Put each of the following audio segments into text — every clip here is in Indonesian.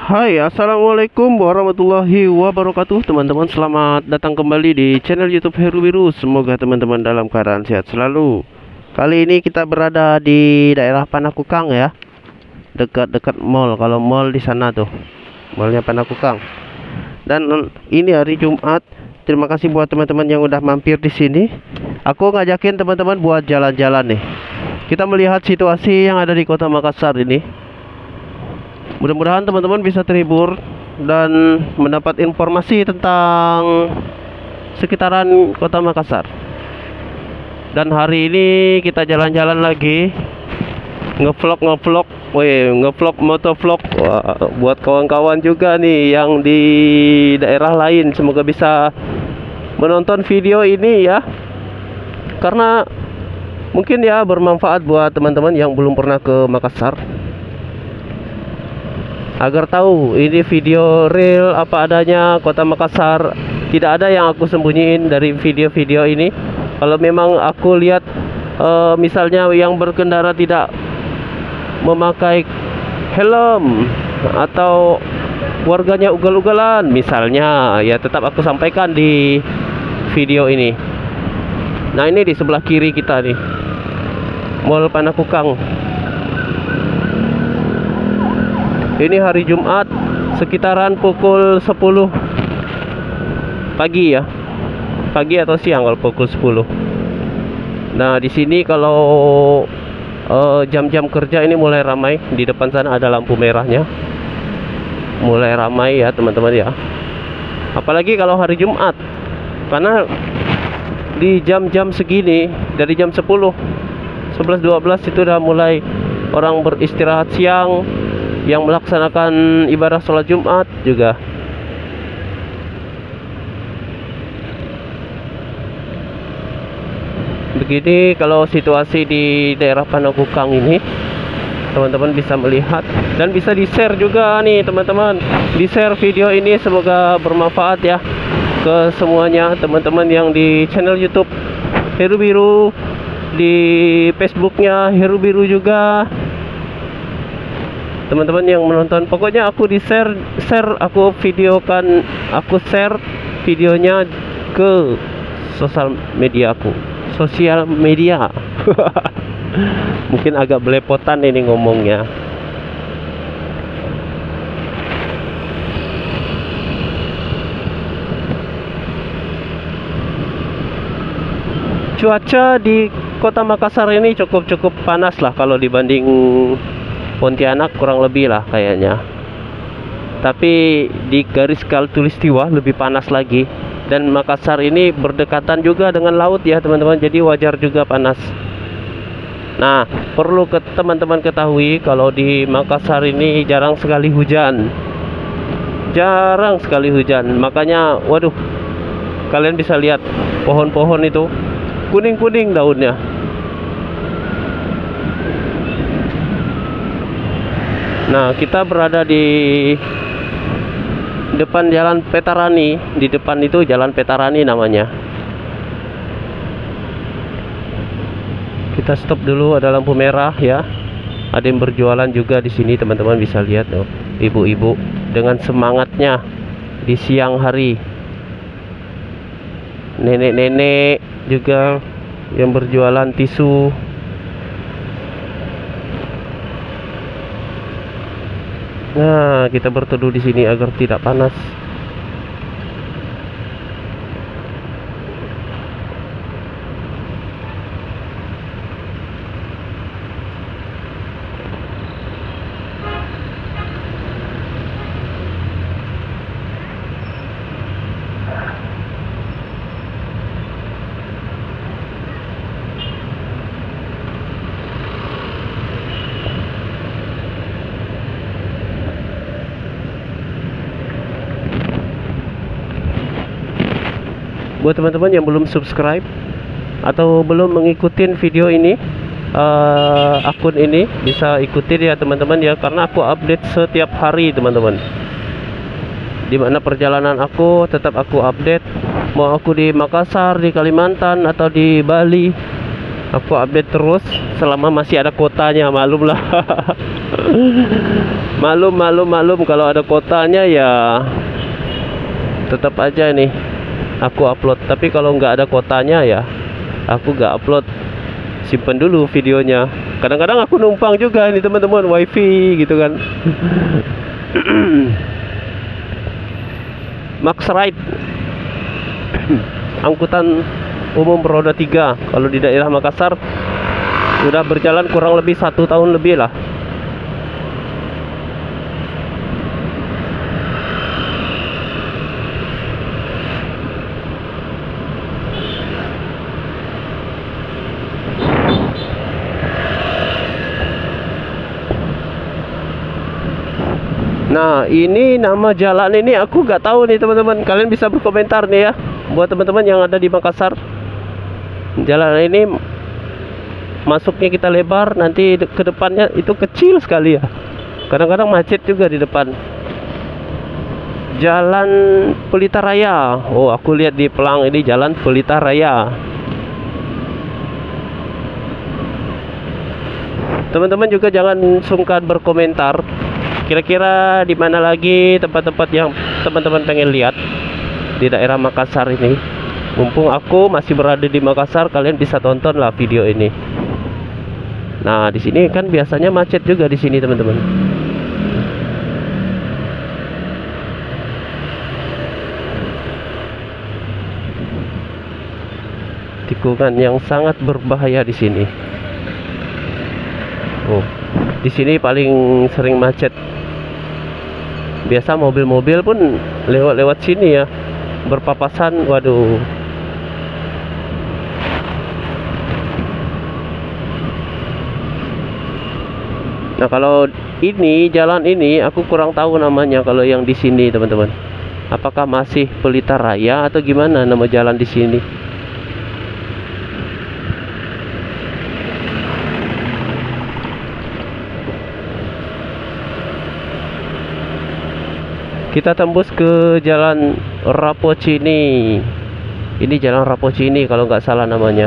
Hai, assalamualaikum warahmatullahi wabarakatuh. Teman-teman, selamat datang kembali di channel YouTube Heru Biru. Semoga teman-teman dalam keadaan sehat selalu. Kali ini kita berada di daerah Panakukang ya, dekat-dekat mall. Kalau mall di sana tuh, mallnya Panakukang. Dan ini hari Jumat. Terima kasih buat teman-teman yang udah mampir di sini. Aku ngajakin teman-teman buat jalan-jalan nih. Kita melihat situasi yang ada di Kota Makassar ini. Mudah-mudahan teman-teman bisa terhibur dan mendapat informasi tentang sekitaran Kota Makassar. Dan hari ini kita jalan-jalan lagi, ngevlog, motovlog. Wah, buat kawan-kawan juga nih yang di daerah lain, semoga bisa menonton video ini ya, karena mungkin ya bermanfaat buat teman-teman yang belum pernah ke Makassar, agar tahu ini video real apa adanya Kota Makassar. Tidak ada yang aku sembunyiin dari video-video ini. Kalau memang aku lihat misalnya yang berkendara tidak memakai helm atau warganya ugal-ugalan misalnya, ya tetap aku sampaikan di video ini. Nah, ini di sebelah kiri kita nih, Mall Panakukang. Ini hari Jumat sekitaran pukul 10 pagi ya. Pagi atau siang kalau pukul 10. Nah, di sini kalau jam-jam kerja ini mulai ramai. Di depan sana ada lampu merahnya. Mulai ramai ya, teman-teman ya. Apalagi kalau hari Jumat. Karena di jam-jam segini, dari jam 10, 11, 12 itu udah mulai orang beristirahat siang, yang melaksanakan ibadah sholat Jumat juga. Begini kalau situasi di daerah Panakukang ini, teman-teman bisa melihat dan bisa di-share juga nih teman-teman. Di-share video ini, semoga bermanfaat ya ke semuanya teman-teman yang di channel YouTube Heru Biru, di Facebooknya Heru Biru juga. Teman-teman yang menonton, pokoknya aku di-share, aku videokan, aku share videonya ke sosial media aku. Sosial media. Mungkin agak belepotan ini ngomongnya. Cuaca di Kota Makassar ini cukup panas lah kalau dibanding Pontianak, kurang lebih lah kayaknya. Tapi di garis khatulistiwa lebih panas lagi. Dan Makassar ini berdekatan juga dengan laut ya teman-teman, jadi wajar juga panas. Nah, perlu teman-teman ketahui kalau di Makassar ini jarang sekali hujan. Jarang sekali hujan. Makanya waduh, kalian bisa lihat pohon-pohon itu kuning-kuning daunnya. Nah, kita berada di depan Jalan Petarani. Di depan itu Jalan Petarani namanya. Kita stop dulu, ada lampu merah ya. Ada yang berjualan juga di sini, teman-teman bisa lihat tuh, ibu-ibu dengan semangatnya di siang hari. Nenek-nenek juga yang berjualan tisu. Nah, kita berteduh di sini agar tidak panas. Buat teman-teman yang belum subscribe atau belum mengikuti video ini, akun ini bisa ikutin ya teman-teman ya, karena aku update setiap hari teman-teman. Dimana perjalanan aku tetap aku update, mau aku di Makassar, di Kalimantan atau di Bali, Aku update terus selama masih ada kotanya, malum lah. Malum kalau ada kotanya ya tetap aja nih aku upload. Tapi kalau nggak ada kotanya ya aku nggak upload, simpen dulu videonya. Kadang-kadang aku numpang juga nih teman-teman, wifi gitu kan. Max Ride angkutan umum roda 3 kalau di daerah Makassar sudah berjalan kurang lebih 1 tahun lebih lah. Nah, ini nama jalan ini aku nggak tahu nih teman-teman. Kalian bisa berkomentar nih ya, buat teman-teman yang ada di Makassar. Jalan ini masuknya kita lebar, nanti ke depannya itu kecil sekali ya. Kadang-kadang macet juga di depan. Jalan Pelita Raya. Oh, aku lihat di pelang ini Jalan Pelita Raya. Teman-teman juga jangan sungkan berkomentar. Kira-kira di mana lagi tempat-tempat yang teman-teman pengen lihat di daerah Makassar ini? Mumpung aku masih berada di Makassar, kalian bisa tonton lah video ini. Nah, di sini kan biasanya macet juga di sini, teman-teman. Tikungan yang sangat berbahaya di sini. Oh, di sini paling sering macet. Biasa mobil-mobil pun lewat sini ya, berpapasan. Waduh. Nah, kalau ini jalan ini aku kurang tahu namanya kalau yang di sini, teman-teman. Apakah masih Pelita Raya atau gimana nama jalan di sini? Kita tembus ke Jalan Rapocini. Ini Jalan Rapocini kalau nggak salah namanya.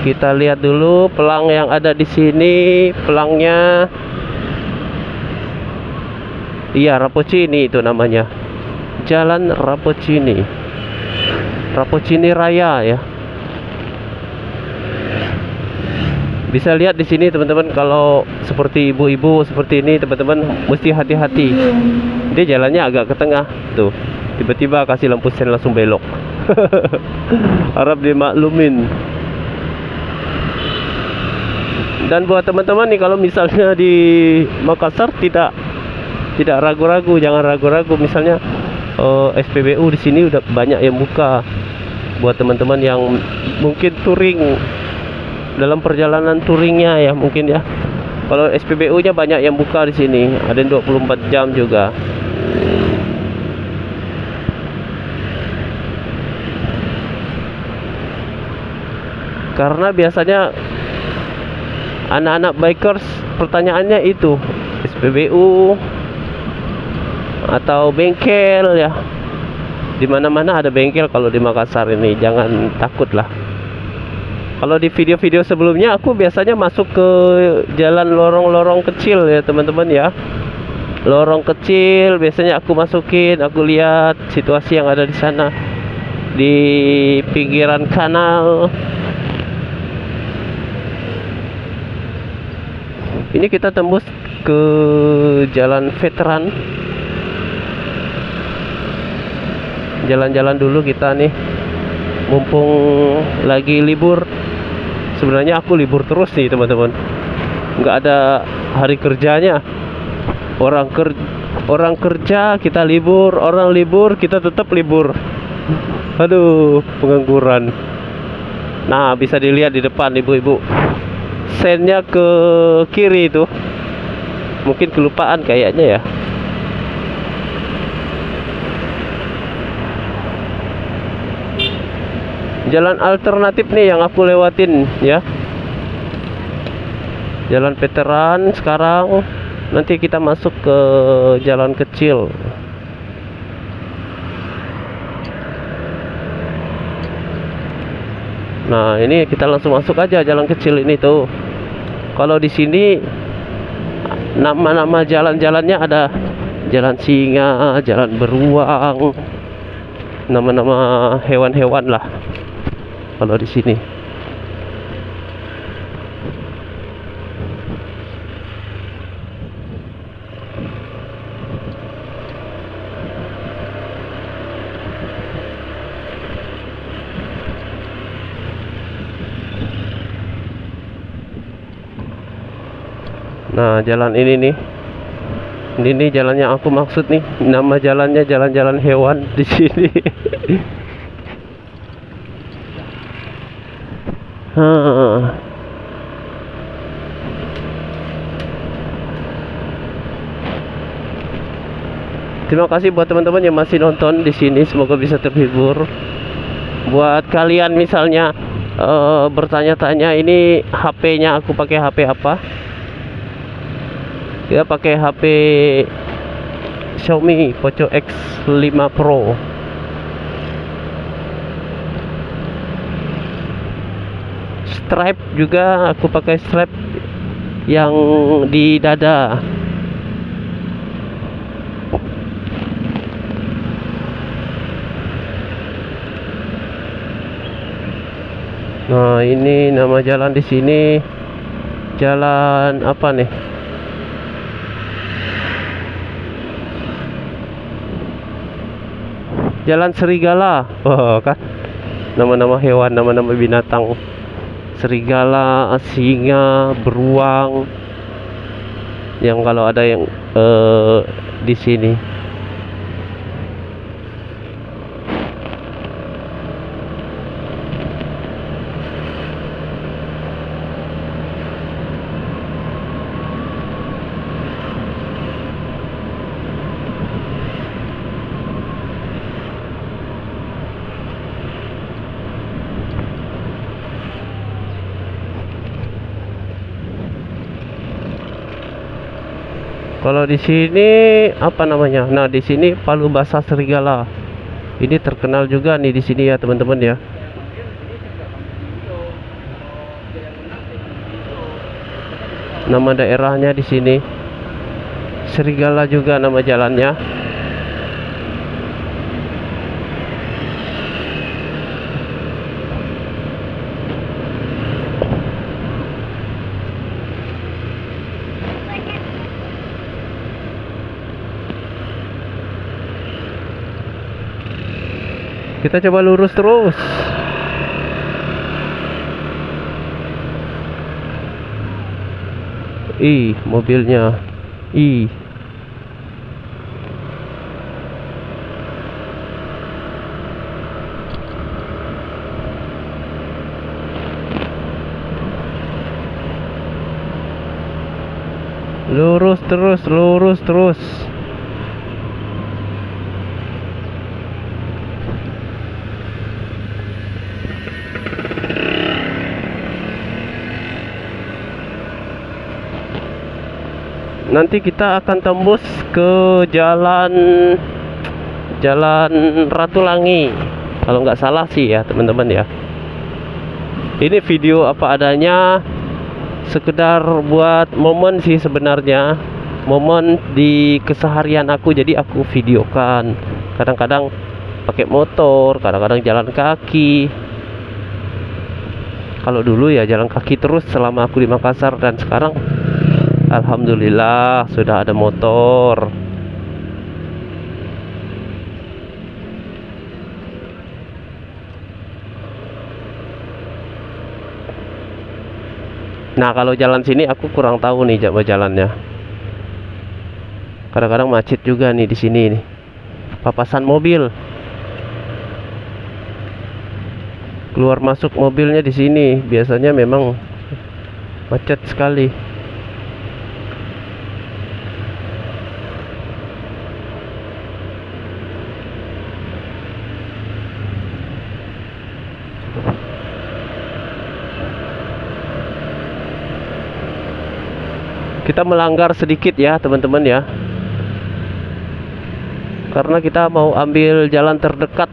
Kita lihat dulu pelang yang ada di sini. Pelangnya, iya, Rapocini itu namanya. Jalan Rapocini. Rapocini Raya ya. Bisa lihat di sini teman-teman, kalau seperti ibu-ibu seperti ini teman-teman mesti hati-hati. Dia jalannya agak ke tengah tuh. Tiba-tiba kasih lampu sen langsung belok. Harap dimaklumin. Dan buat teman-teman nih, kalau misalnya di Makassar tidak ragu-ragu, jangan ragu-ragu. Misalnya SPBU di sini udah banyak yang buka. Buat teman-teman yang mungkin touring, dalam perjalanan touringnya ya mungkin ya. Kalau SPBU-nya banyak yang buka di sini, ada yang 24 jam juga. Karena biasanya anak-anak bikers pertanyaannya itu SPBU atau bengkel ya. Di mana-mana ada bengkel kalau di Makassar ini, jangan takut lah. Kalau di video-video sebelumnya aku biasanya masuk ke jalan lorong-lorong kecil ya teman-teman ya. Lorong kecil biasanya aku masukin, aku lihat situasi yang ada di sana, di pinggiran kanal. Ini kita tembus ke Jalan Veteran. Jalan-jalan dulu kita nih, mumpung lagi libur. Sebenarnya aku libur terus nih teman-teman, nggak ada hari kerjanya. Orang kerja kita libur, orang libur kita tetap libur. Aduh, pengangguran. Nah, bisa dilihat di depan ibu-ibu, sennya ke kiri itu. Mungkin kelupaan kayaknya ya. Jalan alternatif nih yang aku lewatin ya. Jalan Veteran sekarang. Nanti kita masuk ke jalan kecil. Nah, ini kita langsung masuk aja jalan kecil ini tuh. Kalau di sini nama-nama jalan-jalannya ada jalan singa, jalan beruang, nama-nama hewan-hewan lah kalau di sini. Nah, jalan ini nih. Ini nih jalan yang aku maksud nih. Nama jalannya jalan-jalan hewan di sini. Terima kasih buat teman-teman yang masih nonton di sini. Semoga bisa terhibur. Buat kalian misalnya bertanya-tanya ini HP-nya aku pakai HP apa? Ya, pakai HP Xiaomi Poco X5 Pro. Stripe juga aku pakai stripe yang di dada. Nah, ini nama jalan di sini jalan apa nih? Jalan Serigala. Oh, kan nama-nama hewan, nama-nama binatang. Serigala, singa, beruang. Yang kalau ada yang di sini. Kalau di sini apa namanya? Nah, di sini palu basah serigala. Ini terkenal juga nih di sini ya, teman-teman ya. Nama daerahnya di sini. Serigala juga nama jalannya. Kita coba lurus terus. Ih, mobilnya. Ih. Lurus terus, lurus terus. Nanti kita akan tembus ke jalan Ratulangi, kalau nggak salah sih ya, teman-teman ya. Ini video apa adanya, sekedar buat momen sih sebenarnya, momen di keseharian aku, jadi aku videokan. Kadang-kadang pakai motor, kadang-kadang jalan kaki. Kalau dulu ya jalan kaki terus selama aku di Makassar, dan sekarang alhamdulillah sudah ada motor. Nah, kalau jalan sini aku kurang tahu nih jalannya. Kadang-kadang macet juga nih di sini nih. Papasan mobil. Keluar masuk mobilnya di sini biasanya memang macet sekali. Kita melanggar sedikit ya, teman-teman ya, karena kita mau ambil jalan terdekat.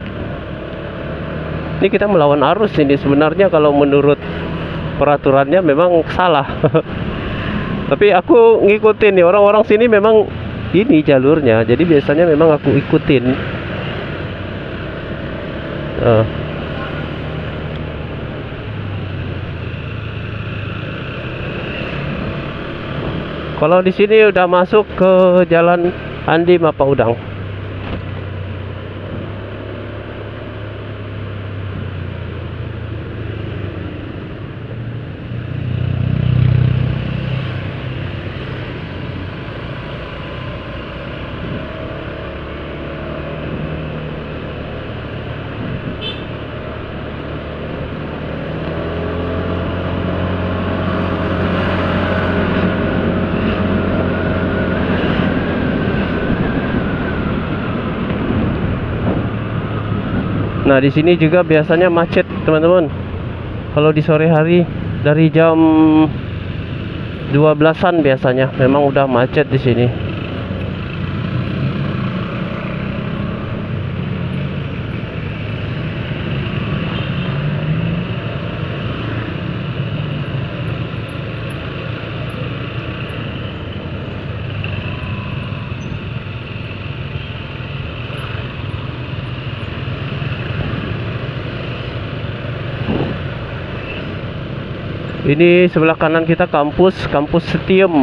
Ini kita melawan arus ini sebenarnya, kalau menurut peraturannya memang salah. Tapi aku ngikutin nih, orang-orang sini memang ini jalurnya, jadi biasanya memang aku ikutin. Kalau di sini udah masuk ke Jalan Andi Mapa Udang. Nah, di sini juga biasanya macet, teman-teman. Kalau di sore hari dari jam 12-an biasanya memang udah macet di sini. Ini sebelah kanan kita kampus Setiem.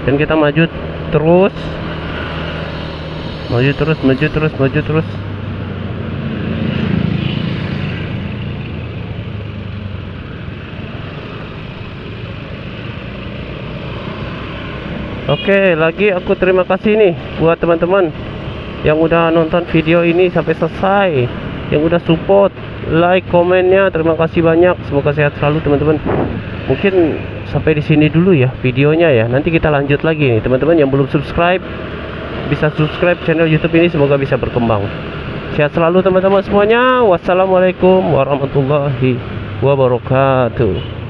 Dan kita maju terus. Maju terus. Oke, lagi aku terima kasih nih buat teman-teman yang udah nonton video ini sampai selesai, yang udah support, like, komennya, terima kasih banyak. Semoga sehat selalu teman-teman. Mungkin sampai di sini dulu ya videonya ya. Nanti kita lanjut lagi nih teman-teman. Yang belum subscribe bisa subscribe channel YouTube ini, semoga bisa berkembang. Sehat selalu teman-teman semuanya. Wassalamualaikum warahmatullahi wabarakatuh.